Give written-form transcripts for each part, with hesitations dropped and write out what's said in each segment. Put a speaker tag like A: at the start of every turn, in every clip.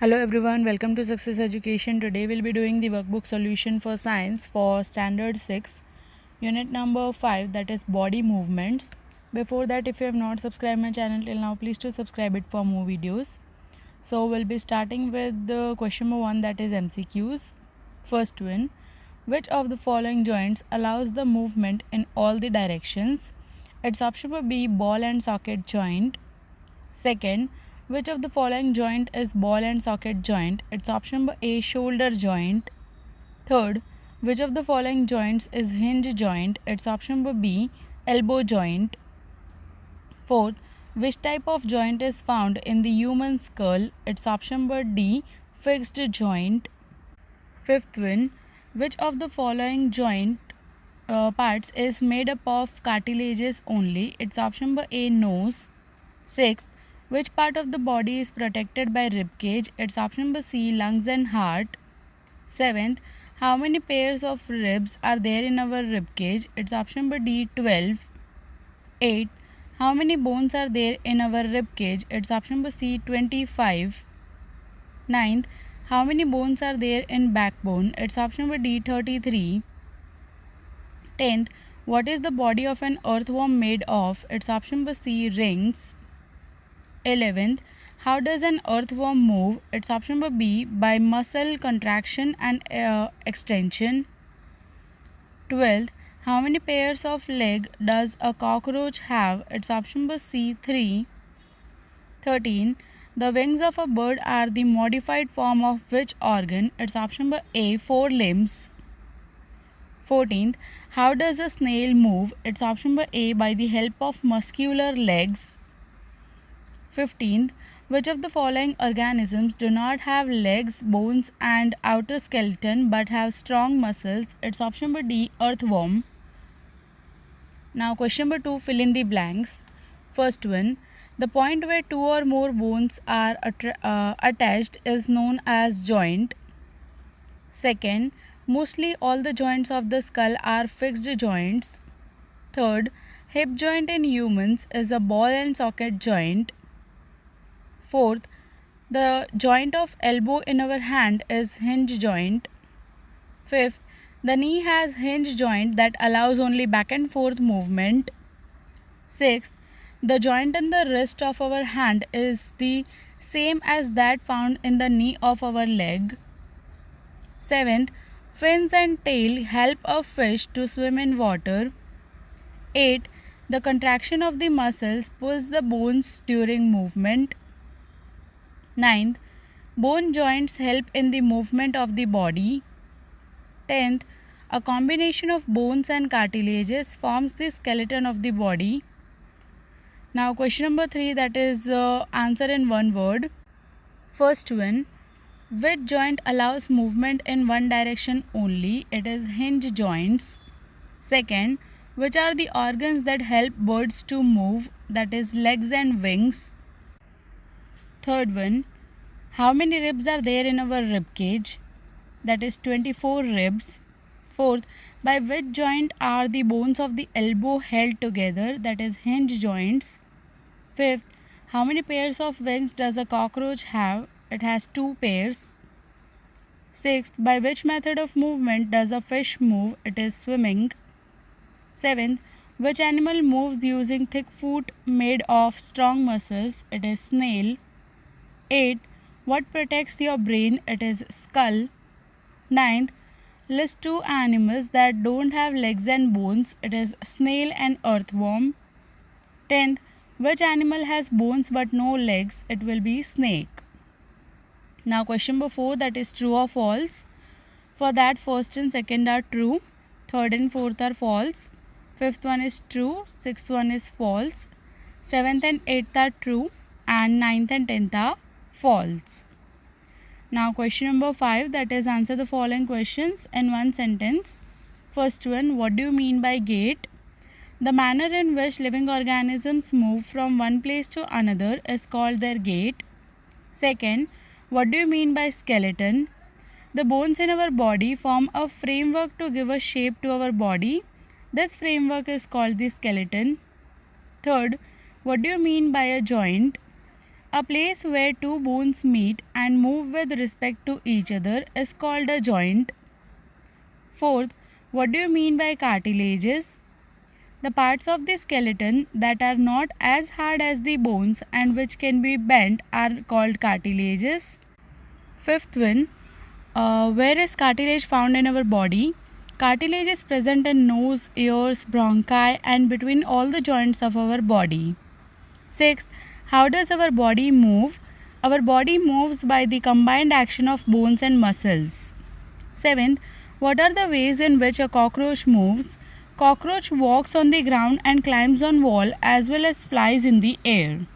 A: Hello everyone, welcome to Success Education. Today we'll be doing the workbook solution for science for standard 6, unit number 5, that is body movements. Before that, if you have not subscribed my channel till now, please do subscribe it for more videos. So we'll be starting with the question number 1, that is MCQs. First one, which of the following joints allows the movement in all the directions? It's option number B, ball and socket joint. Second, which of the following joint is ball and socket joint? It's option number A, shoulder joint. Third, which of the following joints is hinge joint? It's option number B, elbow joint. Fourth, which type of joint is found in the human skull? It's option number D, fixed joint. Fifth one, which of the following joint parts is made up of cartilages only? It's option number A, nose. Sixth, which part of the body is protected by rib cage? It's option number C, lungs and heart. Seventh, how many pairs of ribs are there in our rib cage? It's option number D, 12. Eighth, how many bones are there in our rib cage? It's option number C, 25. Ninth, how many bones are there in backbone? It's option number D, 33. 10th, what is the body of an earthworm made of? It's option number C, rings. 11th, how does an earthworm move? It's option number B, by muscle contraction and extension. 12th, how many pairs of legs does a cockroach have? It's option number C, 3. 13th, the wings of a bird are the modified form of which organ? It's option number A, 4 limbs. 14th, how does a snail move? It's option number A, by the help of muscular legs. 15th, which of the following organisms do not have legs, bones and outer skeleton but have strong muscles? It's option number D, earthworm. Now question number 2, fill in the blanks. First one, the point where 2 or more bones are attached is known as joint. Second, mostly all the joints of the skull are fixed joints. Third, hip joint in humans is a ball and socket joint. Fourth, the joint of elbow in our hand is hinge joint. Fifth, the knee has hinge joint that allows only back and forth movement. Sixth, the joint in the wrist of our hand is the same as that found in the knee of our leg. Seventh, fins and tail help a fish to swim in water. 8. The contraction of the muscles pulls the bones during movement. 9th, bone joints help in the movement of the body. 10th, a combination of bones and cartilages forms the skeleton of the body. Now question number 3, that is answer in one word. First one, which joint allows movement in one direction only? It is hinge joints. Second, which are the organs that help birds to move? That is legs and wings. Third one, how many ribs are there in our rib cage? That is 24 ribs. Fourth, by which joint are the bones of the elbow held together? That is hinge joints. Fifth, how many pairs of wings does a cockroach have? It has 2 pairs. Sixth, by which method of movement does a fish move? It is swimming. Seventh, which animal moves using thick foot made of strong muscles? It is snail. 8. What protects your brain? It is skull. 9th, list 2 animals that don't have legs and bones. It is snail and earthworm. 10th, which animal has bones but no legs? It will be snake. Now question number 4, that is true or false. For that, first and second are true. Third and fourth are false. Fifth one is true. Sixth one is false. Seventh and eighth are true. And ninth and 10th are false. Now question number 5, that is answer the following questions in one sentence. First one, what do you mean by gait? The manner in which living organisms move from one place to another is called their gait. Second, what do you mean by skeleton? The bones in our body form a framework to give a shape to our body. This framework is called the skeleton. Third, what do you mean by a joint? A place where two bones meet and move with respect to each other is called a joint. Fourth, what do you mean by cartilages? The parts of the skeleton that are not as hard as the bones and which can be bent are called cartilages. Fifth one, where is cartilage found in our body? Cartilage is present in nose, ears, bronchi and between all the joints of our body. Sixth, how does our body move? Our body moves by the combined action of bones and muscles. Seventh, what are the ways in which a cockroach moves? Cockroach walks on the ground and climbs on wall as well as flies in the air.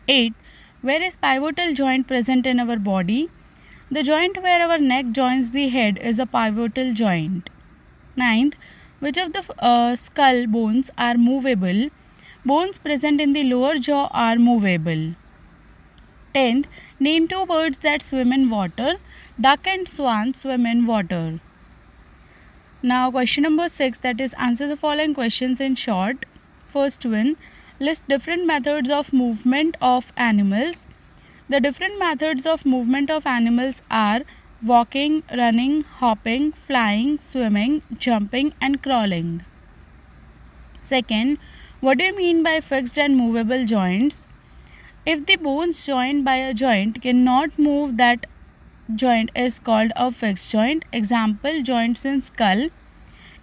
A: 8. Where is pivotal joint present in our body? The joint where our neck joins the head is a pivotal joint. 9th, which of the skull bones are movable? Bones present in the lower jaw are movable. 10th, name two birds that swim in water. Duck and swan swim in water. Now question number 6, that is answer the following questions in short. First one, list different methods of movement of animals. The different methods of movement of animals are walking, running, hopping, flying, swimming, jumping and crawling. Second, what do you mean by fixed and movable joints? If the bones joined by a joint cannot move, that joint is called a fixed joint. Example, joints in skull.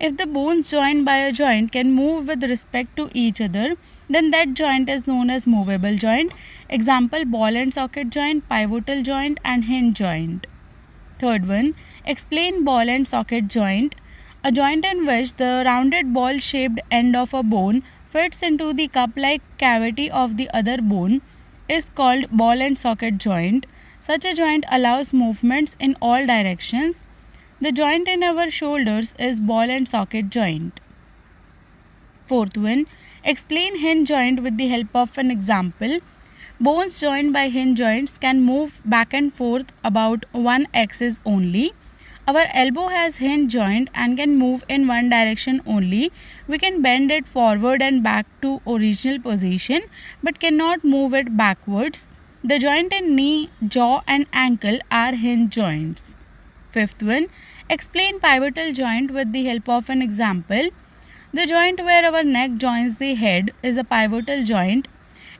A: If the bones joined by a joint can move with respect to each other, then that joint is known as movable joint. Example, ball and socket joint, pivotal joint and hinge joint. Third one, explain ball and socket joint. A joint in which the rounded ball shaped end of a bone fits into the cup-like cavity of the other bone is called ball and socket joint. Such a joint allows movements in all directions. The joint in our shoulders is ball and socket joint. Fourth one, explain hinge joint with the help of an example. Bones joined by hinge joints can move back and forth about one axis only. Our elbow has hinge joint and can move in one direction only. We can bend it forward and back to original position but cannot move it backwards. The joint in knee, jaw and ankle are hinge joints. Fifth one, explain pivotal joint with the help of an example. The joint where our neck joins the head is a pivotal joint.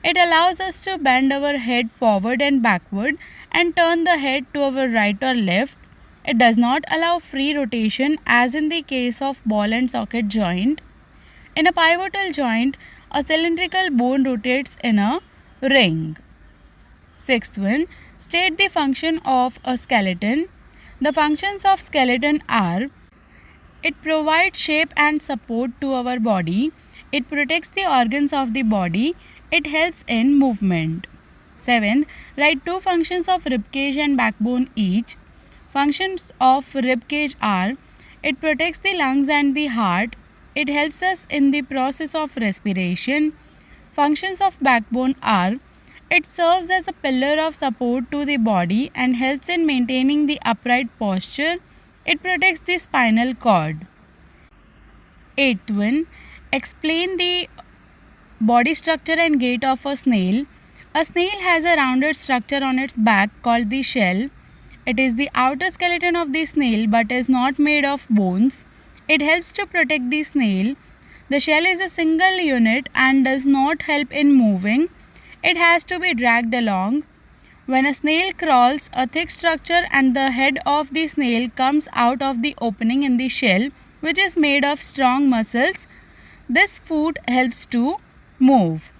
A: It allows us to bend our head forward and backward and turn the head to our right or left. It does not allow free rotation as in the case of ball and socket joint. In a pivotal joint, a cylindrical bone rotates in a ring. Sixth one, state the function of a skeleton. The functions of skeleton are: it provides shape and support to our body. It protects the organs of the body. It helps in movement. 7th, write two functions of ribcage and backbone each. Functions of ribcage are: it protects the lungs and the heart. It helps us in the process of respiration. Functions of backbone are: it serves as a pillar of support to the body and helps in maintaining the upright posture. It protects the spinal cord. 8th one, explain the body structure and gait of a snail. A snail has a rounded structure on its back called the shell. It is the outer skeleton of the snail but is not made of bones. It helps to protect the snail. The shell is a single unit and does not help in moving. It has to be dragged along. When a snail crawls, a thick structure and the head of the snail comes out of the opening in the shell, which is made of strong muscles. This foot helps to move.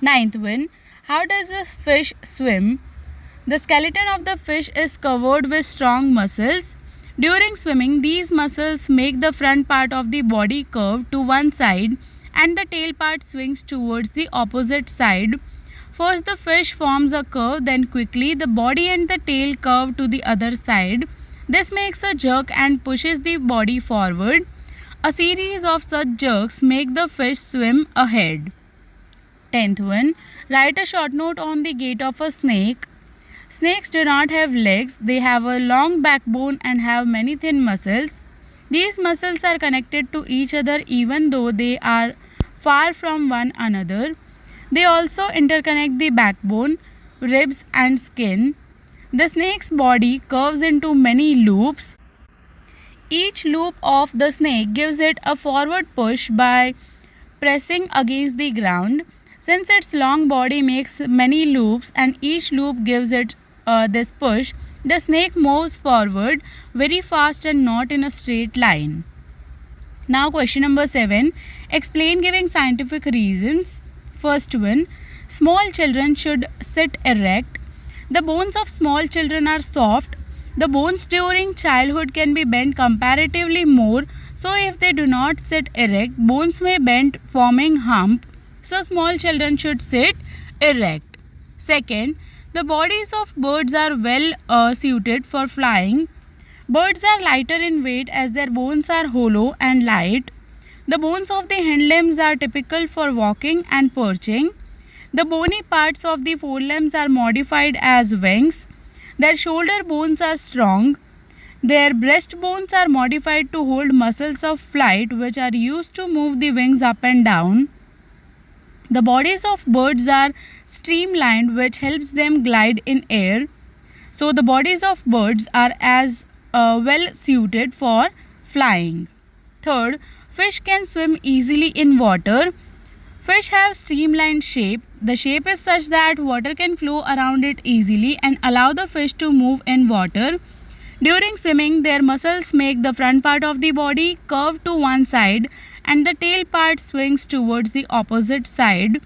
A: 9th one, how does a fish swim? The skeleton of the fish is covered with strong muscles. During swimming, these muscles make the front part of the body curve to one side and the tail part swings towards the opposite side. First the fish forms a curve, then quickly the body and the tail curve to the other side. This makes a jerk and pushes the body forward. A series of such jerks make the fish swim ahead. 10th one, write a short note on the gait of a snake. Snakes do not have legs. They have a long backbone and have many thin muscles. These muscles are connected to each other even though they are far from one another. They also interconnect the backbone, ribs and skin. The snake's body curves into many loops. Each loop of the snake gives it a forward push by pressing against the ground. Since its long body makes many loops and each loop gives it this push, the snake moves forward very fast and not in a straight line. Now question number 7. Explain giving scientific reasons. First one, small children should sit erect. The bones of small children are soft. The bones during childhood can be bent comparatively more, so if they do not sit erect, bones may bend forming hump. So small children should sit erect. Second, the bodies of birds are well suited for flying. Birds are lighter in weight as their bones are hollow and light. The bones of the hind limbs are typical for walking and perching. The bony parts of the forelimbs are modified as wings. Their shoulder bones are strong. Their breast bones are modified to hold muscles of flight, which are used to move the wings up and down. The bodies of birds are streamlined, which helps them glide in air. So the bodies of birds are as well suited for flying. Third, fish can swim easily in water. Fish have streamlined shape. The shape is such that water can flow around it easily and allow the fish to move in water. During swimming, their muscles make the front part of the body curve to one side and the tail part swings towards the opposite side.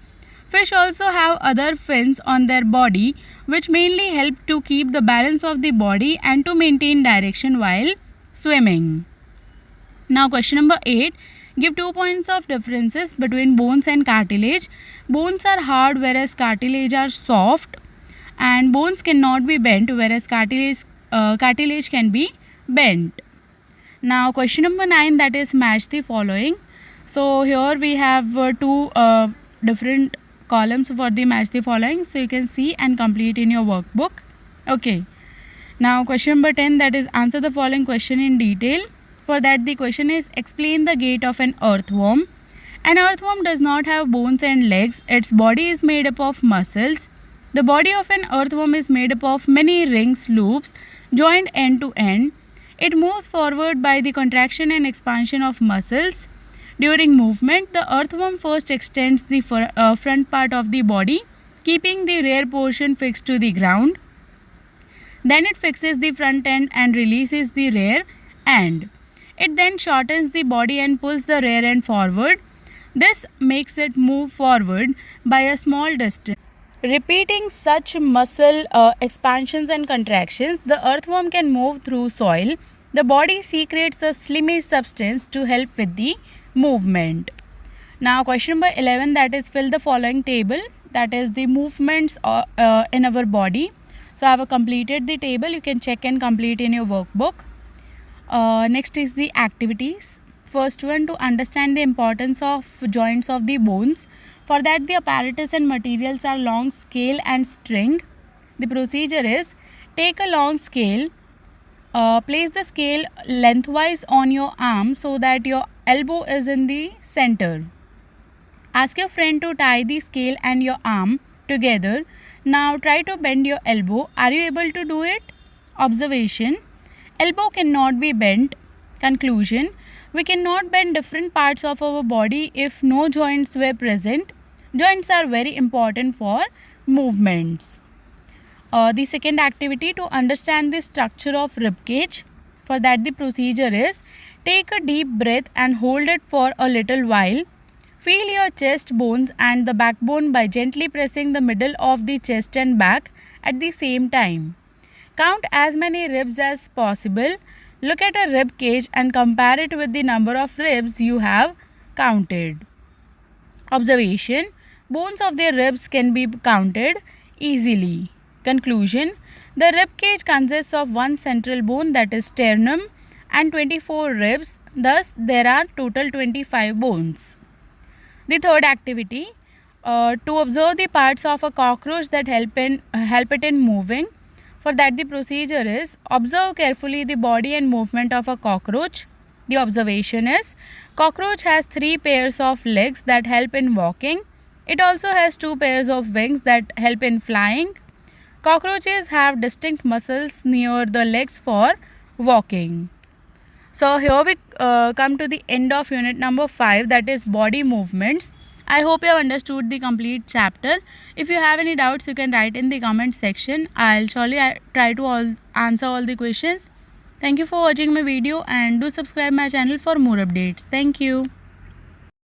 A: Fish also have other fins on their body which mainly help to keep the balance of the body and to maintain direction while swimming. Now question number 8. Give 2 points of differences between bones and cartilage. Bones are hard whereas cartilage are soft, and bones cannot be bent whereas cartilage can be bent. Now question number 9, that is match the following. So here we have two different columns for the match the following, so you can see and complete in your workbook. Okay. Now question number 10, that is answer the following question in detail. For that the question is explain the gait of an earthworm. An earthworm does not have bones and legs. Its body is made up of muscles. The body of an earthworm is made up of many rings, loops, joined end to end. It moves forward by the contraction and expansion of muscles. During movement, the earthworm first extends the front part of the body, keeping the rear portion fixed to the ground. Then it fixes the front end and releases the rear end. It then shortens the body and pulls the rear end forward. This makes it move forward by a small distance. Repeating such muscle expansions and contractions, the earthworm can move through soil. The body secretes a slimy substance to help with the movement. Now question number 11, that is fill the following table, that is the movements in our body. So I have completed the table. You can check and complete in your workbook. Next is the activities. First one, to understand the importance of joints of the bones. For that the apparatus and materials are long scale and string. The procedure is, take a long scale, place the scale lengthwise on your arm so that your elbow is in the center. Ask your friend to tie the scale and your arm together. Now try to bend your elbow. Are you able to do it? Observation. Elbow cannot be bent. Conclusion. We cannot bend different parts of our body if no joints were present. Joints are very important for movements. The second activity, to understand the structure of rib cage. For that the procedure is, take a deep breath and hold it for a little while. Feel your chest bones and the backbone by gently pressing the middle of the chest and back at the same time. Count as many ribs as possible. Look at a rib cage and compare it with the number of ribs you have counted. Observation. Bones of the ribs can be counted easily. Conclusion. The rib cage consists of one central bone, that is sternum, and 24 ribs. Thus, there are total 25 bones. The third activity, to observe the parts of a cockroach that help it in moving. For that the procedure is, observe carefully the body and movement of a cockroach. The observation is, cockroach has 3 pairs of legs that help in walking. It also has 2 pairs of wings that help in flying. Cockroaches have distinct muscles near the legs for walking. So here we come to the end of unit number 5, that is body movements. I hope you have understood the complete chapter. If you have any doubts, you can write in the comment section. I'll surely try to answer all the questions. Thank you for watching my video and do subscribe my channel for more updates. Thank you.